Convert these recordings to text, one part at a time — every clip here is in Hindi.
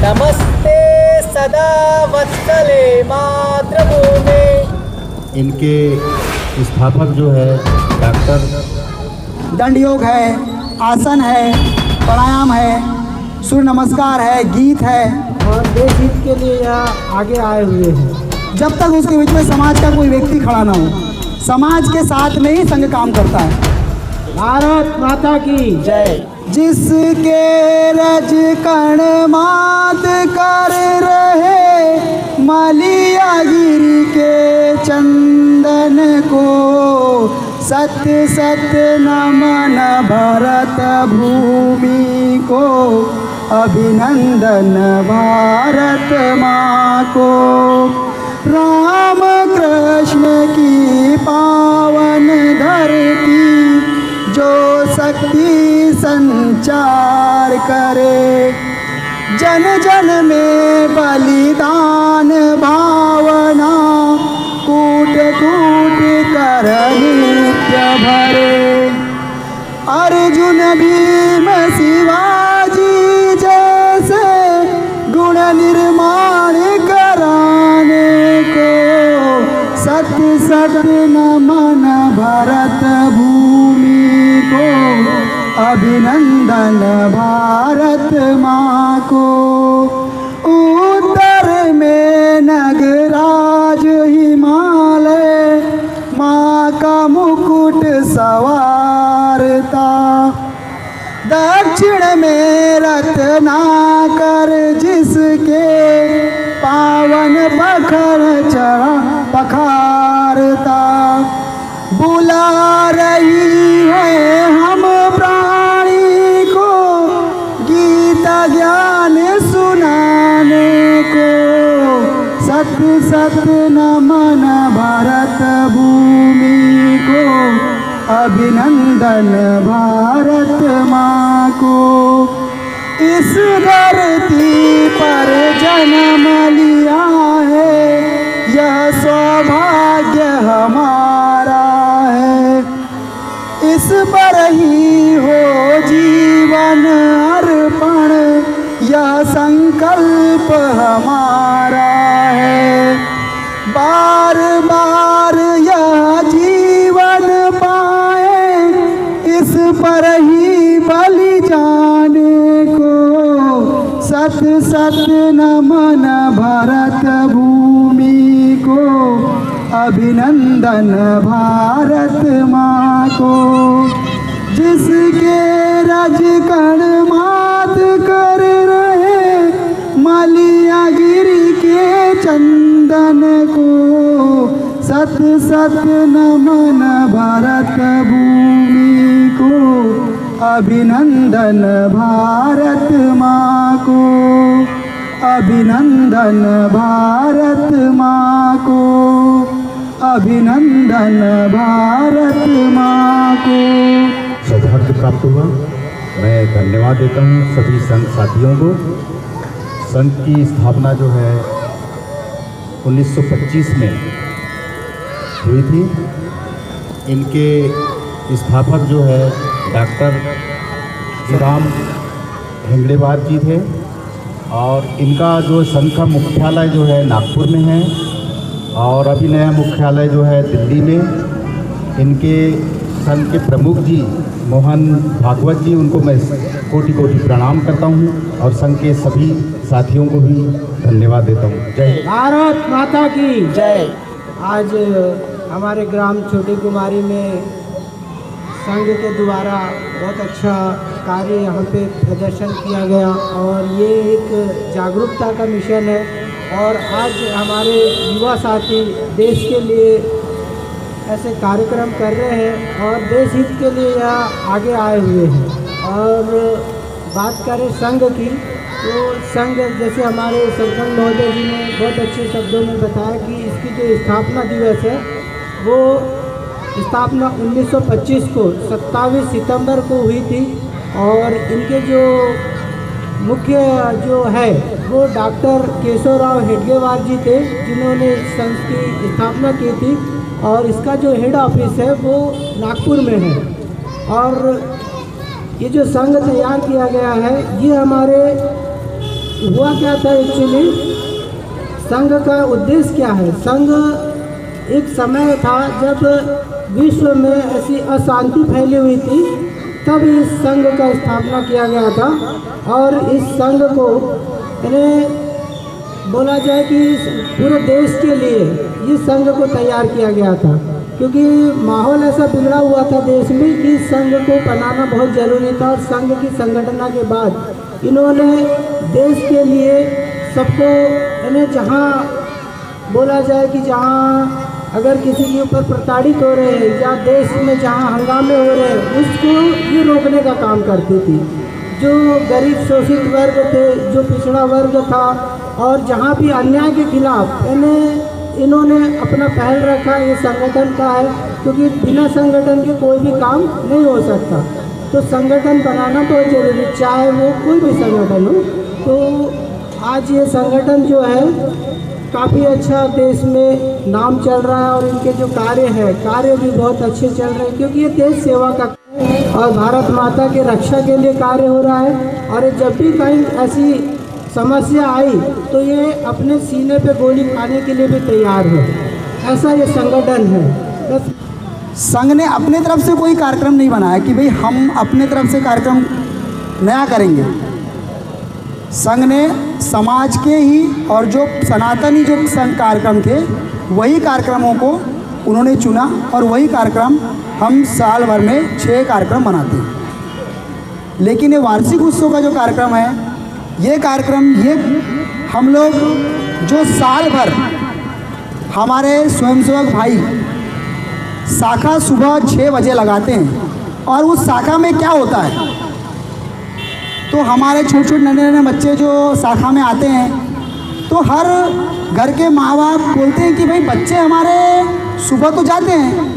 नमस्ते सदा वत्सले मातृभूमि। इनके स्थापक जो है डॉक्टर दंड योग है, आसन है, प्राणायाम है, सूर्य नमस्कार है, गीत है और देश हित के लिए यहाँ आगे आए हुए हैं। जब तक उसके बीच में समाज का कोई व्यक्ति खड़ा ना हो, समाज के साथ में ही संघ काम करता है। भारत माता की जय। जिसके रज कण मात कर रहे मालिया गिर के चंदन को, सत सत नमन भरत भूमि को, अभिनंदन भारत माँ को। राम कृष्ण की पावन धरती जो शक्ति संचार करे, जन जन में बलिदान भावना कूट कूट कर नित्य भरे। अर्जुन भीम शिवाजी जैसे गुण निर्माण कराने को, सत सत नमन भरत भूमि को, अभिनंदन भारत माँ को। उत्तर में नगराज हिमालय माँ का मुकुट सवारता, दक्षिण में रत्नाकर जिसके पावन पखर चढ़ा पखारता। बुला रही है हम प्राणी को गीता ज्ञान सुनाने को, सत सत नमन भारत भूमि को, अभिनंदन भारत माँ को। इस धरती पर जन्म लिया है, यह सौभाग्य हमारा है। इस पर ही हो जीवन अर्पण, यह संकल्प हमारा है। बार बार यह जीवन पाए, इस पर ही बलि जाने को, सत सत नमन भरत भूमि को, अभिनंदन भारत माँ को। जिसके रज कण मात कर रहे मालिया गिरी के चंदन को, सत सत नमन भारत भूमि को, अभिनंदन भारत माँ को, अभिनंदन भारत माँ को, अभिनंदन भारत माँ को। सौभाग्य प्राप्त हुआ। मैं धन्यवाद देता हूँ सभी संघ साथियों को। संघ की स्थापना जो है 1925 में हुई थी। इनके स्थापक जो है डॉक्टर राम हेगड़ेवार जी थे और इनका जो संघ का मुख्यालय जो है नागपुर में है और अभी नया मुख्यालय जो है दिल्ली में। इनके संघ के प्रमुख जी मोहन भागवत जी, उनको मैं कोटि कोटि प्रणाम करता हूँ और संघ के सभी साथियों को भी धन्यवाद देता हूँ। जय भारत माता की जय। आज हमारे ग्राम छोटी कुमारी में संघ के द्वारा बहुत अच्छा कार्य यहाँ पे प्रदर्शन किया गया और ये एक जागरूकता का मिशन है। और आज हमारे युवा साथी देश के लिए ऐसे कार्यक्रम कर रहे हैं और देश हित के लिए यहाँ आगे आए हुए हैं। और बात करें संघ की, तो संघ जैसे हमारे सरपंच महोदय जी ने बहुत अच्छे शब्दों में बताया कि इसकी जो स्थापना दिवस है वो स्थापना 1925 को 27 सितंबर को हुई थी। और इनके जो मुख्य जो है वो डॉक्टर केशवराव हेडगेवार जी थे, जिन्होंने संघ की स्थापना की थी। और इसका जो हेड ऑफिस है वो नागपुर में है। और ये जो संघ तैयार किया गया है ये हमारे हुआ क्या था एक्चुअली, संघ का उद्देश्य क्या है। संघ एक समय था जब विश्व में ऐसी अशांति फैली हुई थी, तब इस संघ का स्थापना किया गया था। और इस संघ को यानी बोला जाए कि पूरे देश के लिए इस संघ को तैयार किया गया था, क्योंकि माहौल ऐसा बिगड़ा हुआ था देश में कि संघ को बनाना बहुत ज़रूरी था। और संघ की संगठना के बाद इन्होंने देश के लिए सबको यानी जहाँ बोला जाए कि जहाँ अगर किसी के ऊपर प्रताड़ित हो रहे हैं या देश में जहाँ हंगामे हो रहे हैं, उसको ये रोकने का काम करती थी। जो गरीब शोषित वर्ग थे, जो पिछड़ा वर्ग था, और जहाँ भी अन्याय के खिलाफ यानी इन्होंने अपना पहल रखा। ये संगठन का है, क्योंकि बिना संगठन के कोई भी काम नहीं हो सकता। तो संगठन बनाना बहुत जरूरी, चाहे वो कोई भी संगठन हो। तो आज ये संगठन जो है काफ़ी अच्छा देश में नाम चल रहा है, और इनके जो कार्य भी बहुत अच्छे चल रहे हैं, क्योंकि ये देश सेवा का और भारत माता के रक्षा के लिए कार्य हो रहा है। और जब भी कहीं ऐसी समस्या आई तो ये अपने सीने पे गोली खाने के लिए भी तैयार है। ऐसा ये संगठन है। बस संघ ने अपने तरफ से कोई कार्यक्रम नहीं बनाया कि भाई हम अपने तरफ से कार्यक्रम नया करेंगे। संघ ने समाज के ही और जो सनातनी जो संघ कार्यक्रम थे वही कार्यक्रमों को उन्होंने चुना, और वही कार्यक्रम हम साल भर में 6 कार्यक्रम बनाते हैं। लेकिन ये वार्षिक उत्सव का जो कार्यक्रम है, ये कार्यक्रम ये हम लोग जो साल भर हमारे स्वयंसेवक भाई शाखा सुबह 6 बजे लगाते हैं, और उस शाखा में क्या होता है, तो हमारे छोटे छोटे नन्हे नन्हे बच्चे जो शाखा में आते हैं, तो हर घर के माँ बाप बोलते हैं कि भाई बच्चे हमारे सुबह तो जाते हैं,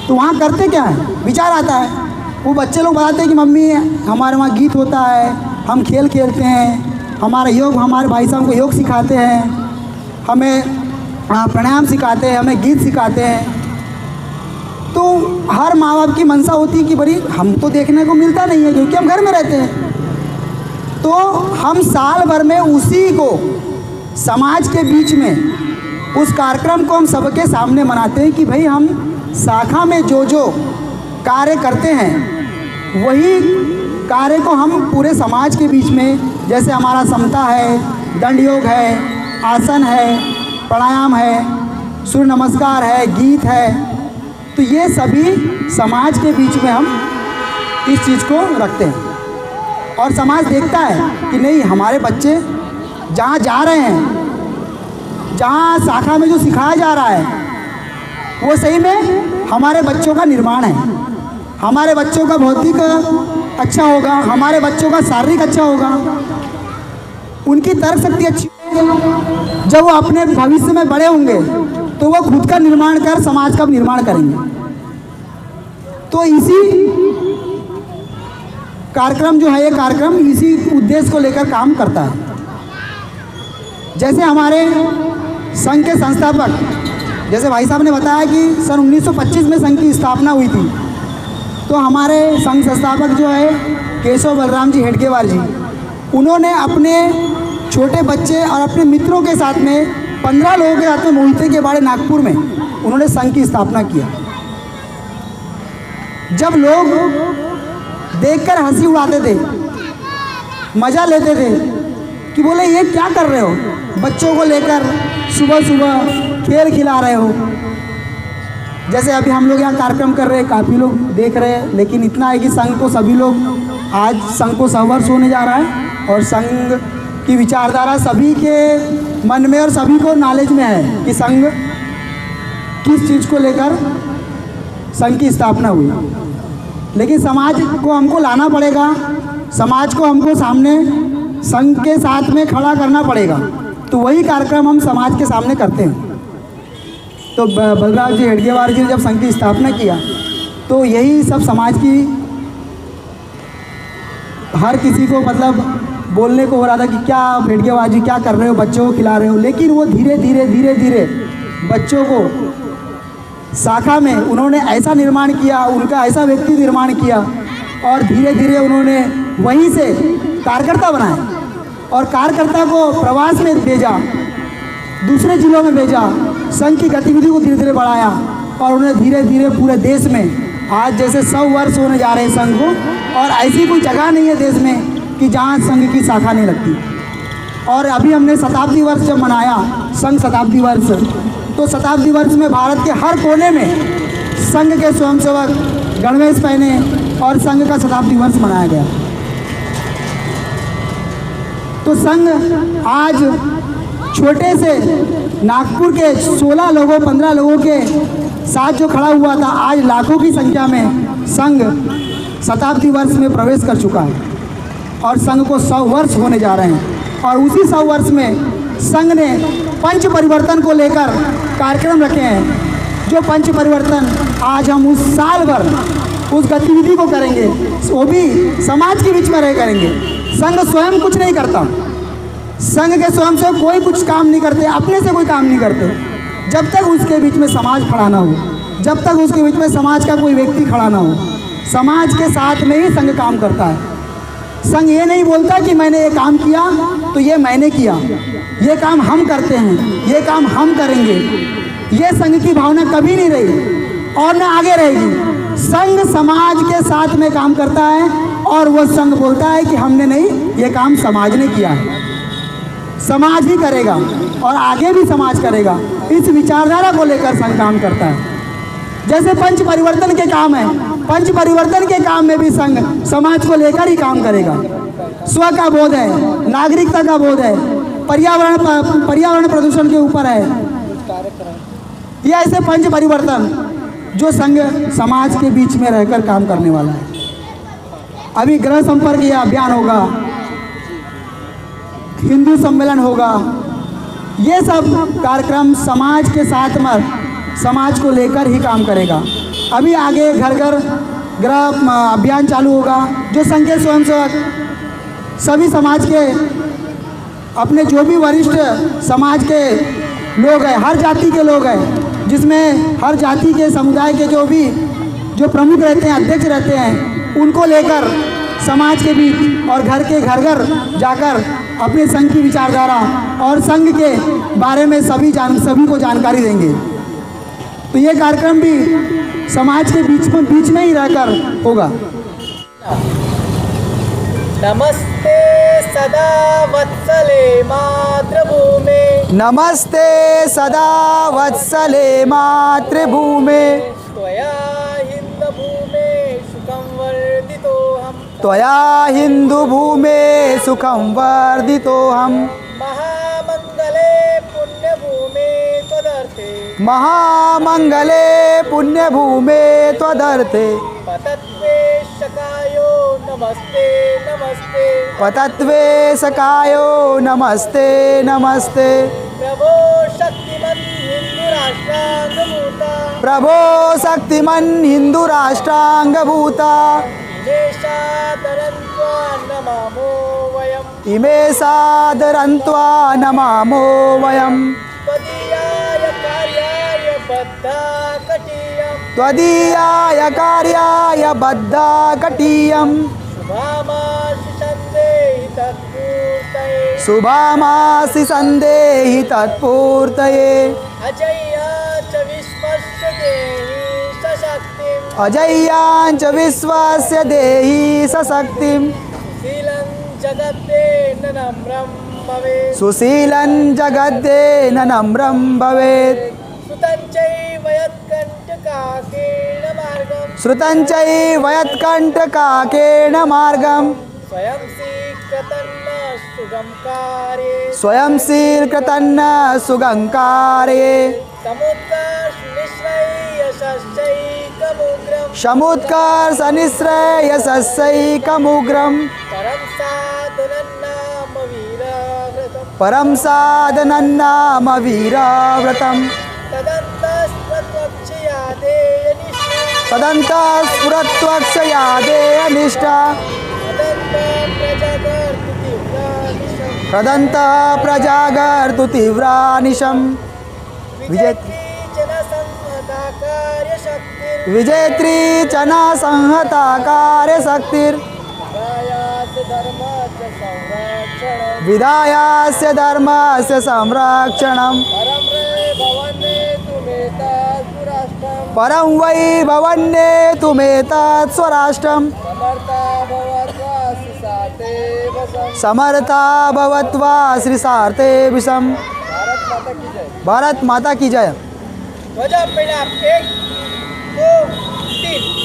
तो वहाँ करते क्या है, विचार आता है। वो बच्चे लोग बताते हैं कि मम्मी हमारे वहाँ गीत होता है, हम खेल खेलते हैं, हमारा योग, हमारे भाई साहब को योग सिखाते हैं, हमें प्राणायाम सिखाते हैं, हमें गीत सिखाते हैं। तो हर माँ बाप की मनसा होती है कि बड़ी हम तो देखने को मिलता नहीं है, क्योंकि हम घर में रहते हैं। तो हम साल भर में उसी को समाज के बीच में उस कार्यक्रम को हम सबके सामने मनाते हैं कि भाई हम शाखा में जो जो कार्य करते हैं वही कार्य को हम पूरे समाज के बीच में, जैसे हमारा समता है, दंड योग है, आसन है, प्राणायाम है, सूर्य नमस्कार है, गीत है, तो ये सभी समाज के बीच में हम इस चीज़ को रखते हैं। और समाज देखता है कि नहीं, हमारे बच्चे जहाँ जा रहे हैं, जहाँ शाखा में जो सिखाया जा रहा है वो सही में हमारे बच्चों का निर्माण है, हमारे बच्चों का भौतिक अच्छा होगा, हमारे बच्चों का शारीरिक अच्छा होगा, उनकी तर्क शक्ति अच्छी होगी। जब वो अपने भविष्य में बड़े होंगे तो वो खुद का निर्माण कर समाज का निर्माण करेंगे। तो इसी कार्यक्रम जो है, ये कार्यक्रम इसी उद्देश्य को लेकर काम करता है। जैसे हमारे संघ के संस्थापक, जैसे भाई साहब ने बताया कि सन 1925 में संघ की स्थापना हुई थी, तो हमारे संघ संस्थापक जो है केशव बलराम जी हेडगेवार जी, उन्होंने अपने छोटे बच्चे और अपने मित्रों के साथ में 15 लोगों के साथ में मोहिते के बाड़े नागपुर में उन्होंने संघ की स्थापना किया। जब लोग देखकर हंसी उड़ाते थे, मज़ा लेते थे कि बोले ये क्या कर रहे हो, बच्चों को लेकर सुबह सुबह खेल खिला रहे हो। जैसे अभी हम लोग यहाँ कार्यक्रम कर रहे हैं, काफ़ी लोग देख रहे हैं, लेकिन इतना है कि संघ को सभी लोग, आज संघ को 100 वर्ष होने जा रहा है, और संघ की विचारधारा सभी के मन में और सभी को नॉलेज में है कि संघ किस चीज़ को लेकर संघ की स्थापना हुई। लेकिन समाज को हमको लाना पड़ेगा, समाज को हमको सामने संघ के साथ में खड़ा करना पड़ेगा, तो वही कार्यक्रम हम समाज के सामने करते हैं। तो बलराम जी हेडगेवार जी ने जब संघ की स्थापना किया तो यही सब समाज की हर किसी को मतलब बोलने को हो रहा था कि क्या हेडगेवार जी क्या कर रहे हो, बच्चों को खिला रहे हो। लेकिन वो धीरे धीरे धीरे धीरे बच्चों को शाखा में उन्होंने ऐसा निर्माण किया, उनका ऐसा व्यक्ति निर्माण किया, और धीरे धीरे उन्होंने वहीं से कार्यकर्ता बनाए। और कार्यकर्ता को प्रवास में भेजा, दूसरे जिलों में भेजा, संघ की गतिविधि को धीरे धीरे बढ़ाया और उन्हें धीरे धीरे पूरे देश में आज जैसे 100 वर्ष होने जा रहे हैं संघ को, और ऐसी कोई जगह नहीं है देश में कि जहाँ संघ की शाखा नहीं लगती। और अभी हमने शताब्दी वर्ष जब मनाया, संघ शताब्दी वर्ष, तो शताब्दी वर्ष में भारत के हर कोने में संघ के स्वयंसेवक गणवेश पहने और संघ का शताब्दी वर्ष मनाया गया। तो संघ आज छोटे से नागपुर के 16 लोगों 15 लोगों के साथ जो खड़ा हुआ था, आज लाखों की संख्या में संघ शताब्दी वर्ष में प्रवेश कर चुका है और संघ को 100 वर्ष होने जा रहे हैं। और उसी 100 वर्ष में संघ ने पंच परिवर्तन को लेकर कार्यक्रम रखे हैं। जो पंच परिवर्तन आज हम उस साल भर उस गतिविधि को करेंगे, वो भी समाज के बीच में रह करेंगे। संघ स्वयं कुछ नहीं करता, संघ के स्वयं से कोई कुछ काम नहीं करते, अपने से कोई काम नहीं करते, जब तक उसके बीच में समाज खड़ा ना हो, जब तक उसके बीच में समाज का कोई व्यक्ति खड़ा ना हो। समाज के साथ में ही संघ काम करता है। संघ ये नहीं बोलता कि मैंने ये काम किया तो ये मैंने किया, ये काम हम करते हैं, ये काम हम करेंगे। ये संघ की भावना कभी नहीं रही और न आगे रहेगी। संघ समाज के साथ में काम करता है और वो संघ बोलता है कि हमने नहीं, ये काम समाज ने किया है, समाज ही करेगा और आगे भी समाज करेगा। इस विचारधारा को लेकर संघ काम करता है। जैसे पंच परिवर्तन के काम है, पंच परिवर्तन के काम में भी संघ समाज को लेकर ही काम करेगा। स्व का बोध है, नागरिकता का बोध है, पर्यावरण प्रदूषण के ऊपर है। ये ऐसे पंच परिवर्तन जो संघ समाज के बीच में रहकर काम करने वाला है। अभी गृह संपर्क ये अभियान होगा, हिंदू सम्मेलन होगा, ये सब कार्यक्रम समाज के साथ में समाज को लेकर ही काम करेगा। अभी आगे घर घर गृह अभियान चालू होगा, जो संघ के स्वयंसेवक सभी समाज के अपने जो भी वरिष्ठ समाज के लोग हैं, हर जाति के लोग हैं, जिसमें हर जाति के समुदाय के जो प्रमुख रहते हैं, अध्यक्ष रहते हैं, उनको लेकर समाज के बीच और घर के घर घर जाकर अपने संघ की विचारधारा और संघ के बारे में सभी को जानकारी देंगे। तो ये कार्यक्रम भी समाज के बीच में ही रहकर होगा। नमस्ते सदा वत्सले मातृभूमे, नमस्ते सदा वत्सले मातृभूमे, त्वया हिन्दभूमे सुखं वर्धितोऽहम्, त्वया हिन्दुभूमे सुखं वर्धितोऽहम्, महामङ्गले पुण्यभूमे त्वदर्थे, महामङ्गले पुण्यभूमे त्वदर्थे, पतत्वे शकायो नमस्ते नमस्ते, पतत्वे सकायो नमस्ते नमस्ते, प्रभो शक्तिमन् हिन्दुराष्ट्राङ्गभूता, प्रभो शक्तिमन् हिन्दुराष्ट्राङ्गभूता, देशादरन्त्वा नमामो वयम्, इमे सादरन्त्वा नमामो वयम्, त्वदीयाय कार्याय बद्धाकटीयम्, त्वदीयाय कार्याय बद्धाकटीयम्, शुभामाशि सन्देहि तत्पूर्तये, शुभामासि सन्देहि तत्पूर्तये, अजय्या च विश्वस्य देहि सशक्तिम्, अजय्याञ्च विश्वस्य देहि सशक्तिम्, शीलं जगत्ते नम्रं भवेत्, सुशीलं जगद्देन नम्रं भवेत्, सुतं चैव यत्कण्टकाकेण मार्गं, श्रुतं चैव यत्कण्टकाकेण मार्गं, स्वयं स्वीकृतन्न सुगं कार्ये, स्वयं शीर्षतन्न सुगङ्कार्ये, समुत्कर्षनिश्रयशस्यैकमुग्रं, समुत्कर्षनिःश्रेयसस्यैकमुग्रं, परं साधनन्नाम वीरव्रतं, परं साधनन्नाम वीरव्रतं, तदन्तस्प्रत्वक्षयादेयनिष्ठा, तदन्तस्फुरत्वक्षयादेयनिष्ठा, तदन्तप्रजगर्तुतीव्रानिशं, प्रदन्तः प्रजागर्तु तीव्रानिशम्, विजेत्री जनसंहताकार्यशक्तिर्, विजेत्री च न संहता कार्यशक्तिर्, गायात् धर्मस्य संरक्षणं, विधायास्य धर्मस्य संरक्षणं परम रे भवने तुमेतात सुराष्ट्रम परं वै भवन्ये तुमेतत् स्वराष्ट्रं समर्था भवत्वा श्रीसाते वसम समर्था भवत्वा श्री सार्थे विषम भारत माता की जय भारत माता की जय. ध्वजा पहिला 1 2 3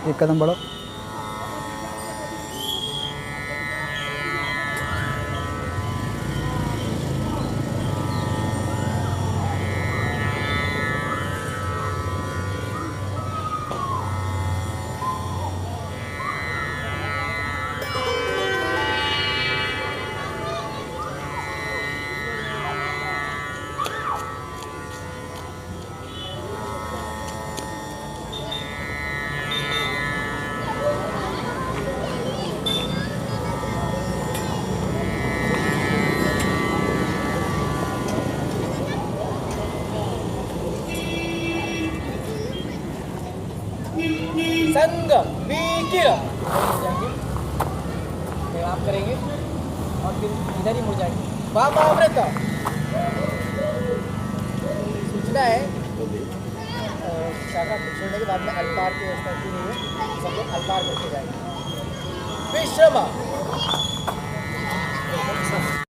एक कदम बढ़ो. संघ विकिर आप करेंगे और फिर इधर ही मुड़ जाएंगे वामामृत सूचना है शाखा छोड़ने के बाद में अल्पार की व्यवस्था की हुई है सब लोग अल्पार करके जाएंगे विश्रम